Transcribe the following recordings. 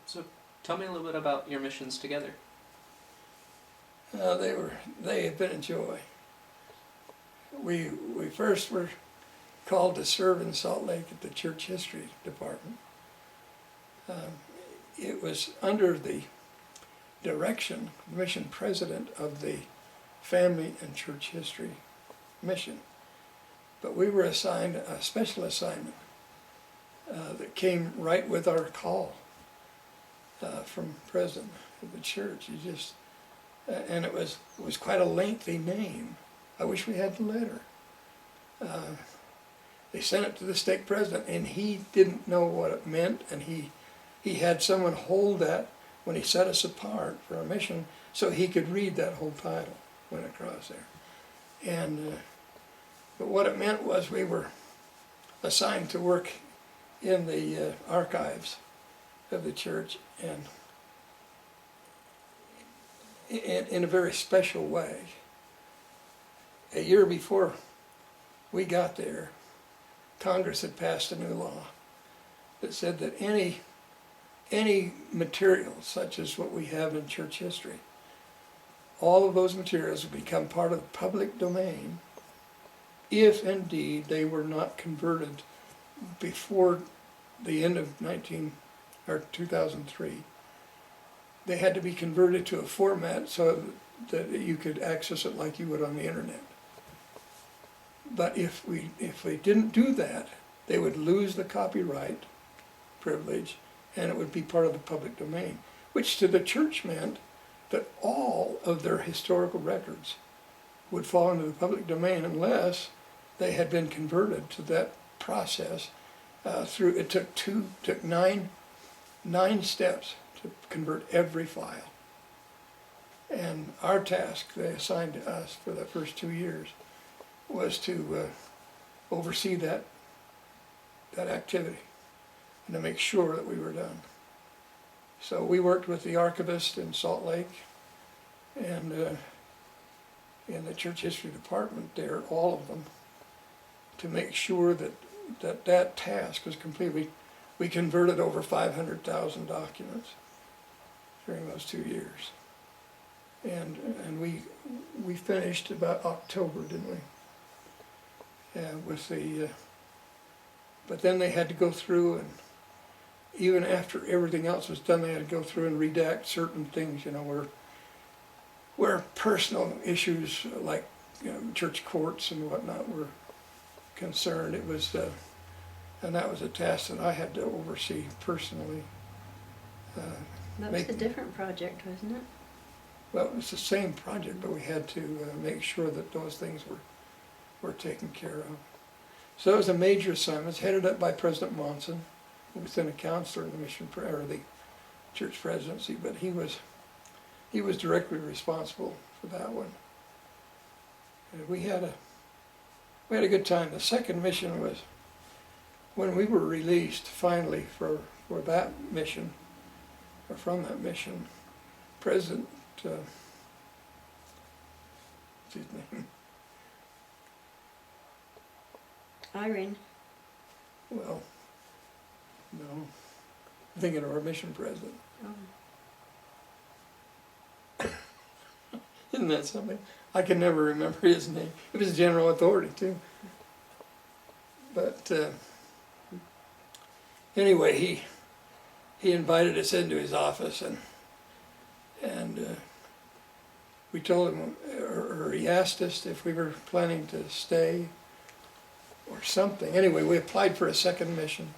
So tell me a little bit about your missions together. They have been a joy. We first were called to serve in Salt Lake at the church history department. It was under the direction, mission president of the family and church history mission. But we were assigned a special assignment that came right with our call from president of the church. And it was quite a lengthy name. I wish we had the letter. They sent it to the stake president, and he didn't know what it meant, and he had someone hold that when he set us apart for our mission, so he could read that whole title went across there. And but what it meant was we were assigned to work in the archives of the church, and in a very special way. A year before we got there, Congress had passed a new law that said that any material such as what we have in church history, all of those materials would become part of the public domain if indeed they were not converted before the end of 2003. They had to be converted to a format so that you could access it like you would on the internet. But if we didn't do that, they would lose the copyright privilege, and it would be part of the public domain, which to the church meant that all of their historical records would fall into the public domain unless they had been converted to that process. It took nine steps to convert every file. And our task they assigned to us for the first 2 years was to oversee that activity and to make sure that we were done. So we worked with the archivist in Salt Lake and in the church history department there, all of them, to make sure that task was complete. We converted over 500,000 documents during those 2 years. And we finished about October, didn't we? But then they had to go through, and even after everything else was done, they had to go through and redact certain things, where personal issues like church courts and whatnot were concerned. It was, and that was a task that I had to oversee personally. That was a different project, wasn't it? Well, it was the same project, but we had to make sure that those things were taken care of. So it was a major assignment. It was headed up by President Monson, who was then a counselor in the the church presidency, but he was directly responsible for that one. And we had a good time. The second mission was when we were released finally for that mission, or from that mission. President, excuse me. Irene. Well, no, I'm thinking of our mission president. Oh. Isn't that something? I can never remember his name. It was a general authority too. But anyway, he invited us into his office, and we told him, or he asked us if we were planning to stay or something. Anyway, we applied for a second mission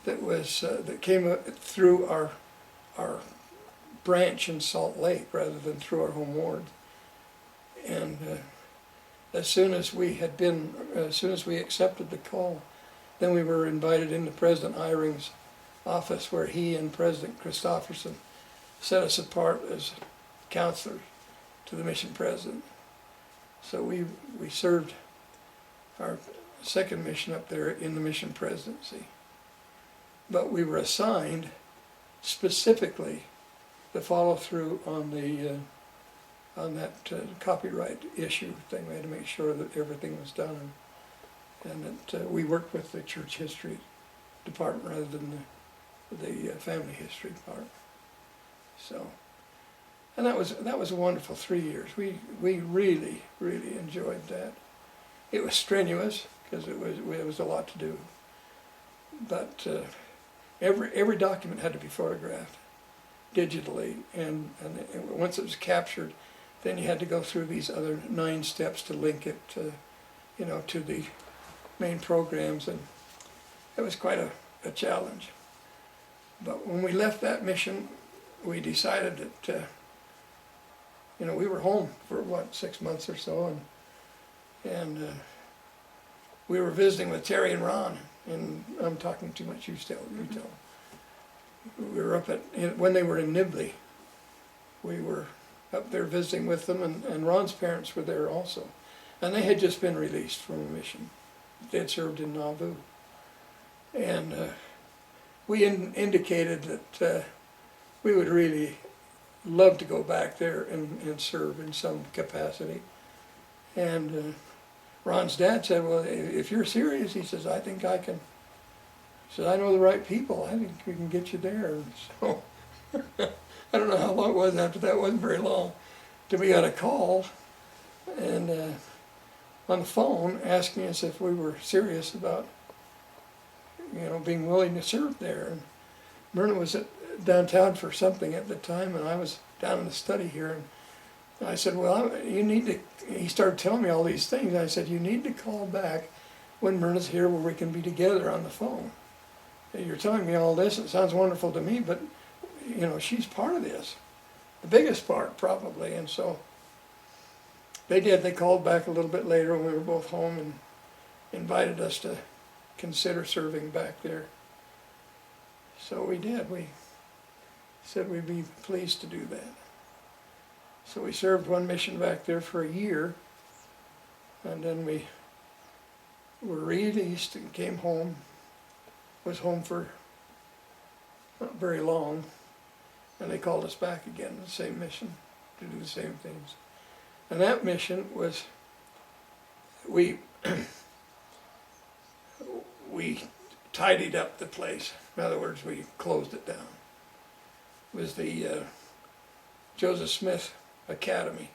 that came through our branch in Salt Lake rather than through our home ward. And as soon as we accepted the call, then we were invited into President Eyring's office, where he and President Christofferson set us apart as counselors to the mission president. So we served our second mission up there in the mission presidency. But we were assigned specifically to follow through on that copyright issue thing. We had to make sure that everything was done, and that we worked with the church history department rather than the family history part. So, and that was a wonderful 3 years. We really enjoyed that. It was strenuous because it was a lot to do, but every document had to be photographed digitally, and once it was captured, then you had to go through these other 9 steps to link it to, you know, to the main programs, and it was quite a challenge. But when we left that mission, we decided that, you know, we were home for what, 6 months or so, and we were visiting with Terry and Ron, and I'm talking too much, you tell. We were up when they were in Nibley, we were up there visiting with them, and Ron's parents were there also. And they had just been released from a mission. They had served in Nauvoo. And we indicated that we would really love to go back there and serve in some capacity. And Ron's dad said, well, if you're serious, he says, I think I can. He said, I know the right people. I think we can get you there. And so I don't know how long it was after that. It wasn't very long till we got a call and on the phone asking us if we were serious about, you know, being willing to serve there. And Myrna was downtown for something at the time, and I was down in the study here. And I said, well, you need to, he started telling me all these things. I said, you need to call back when Myrna's here where we can be together on the phone. You're telling me all this, it sounds wonderful to me, but, you know, she's part of this. The biggest part, probably. And so they did. They called back a little bit later when we were both home and invited us to consider serving back there. So we did. We said we'd be pleased to do that. So we served one mission back there for a year, and then we were released and came home. Was home for not very long, and they called us back again, the same mission, to do the same things. And that mission was, we tidied up the place. In other words, we closed it down. It was the Joseph Smith Academy,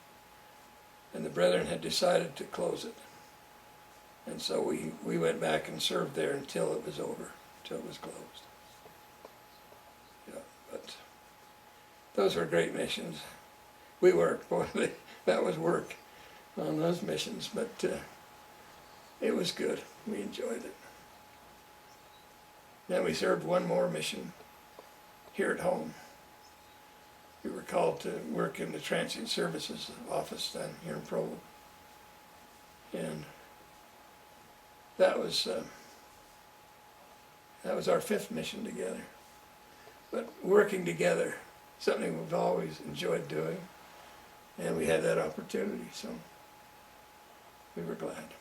and the brethren had decided to close it. And so we went back and served there until it was over, until it was closed. Yeah, but those were great missions. We worked, boy, that was work on those missions, but it was good. We enjoyed it. Then we served one more mission here at home. We were called to work in the transient services office down here in Provo. And that was our 5th mission together. But working together, something we've always enjoyed doing, and we had that opportunity, so we were glad.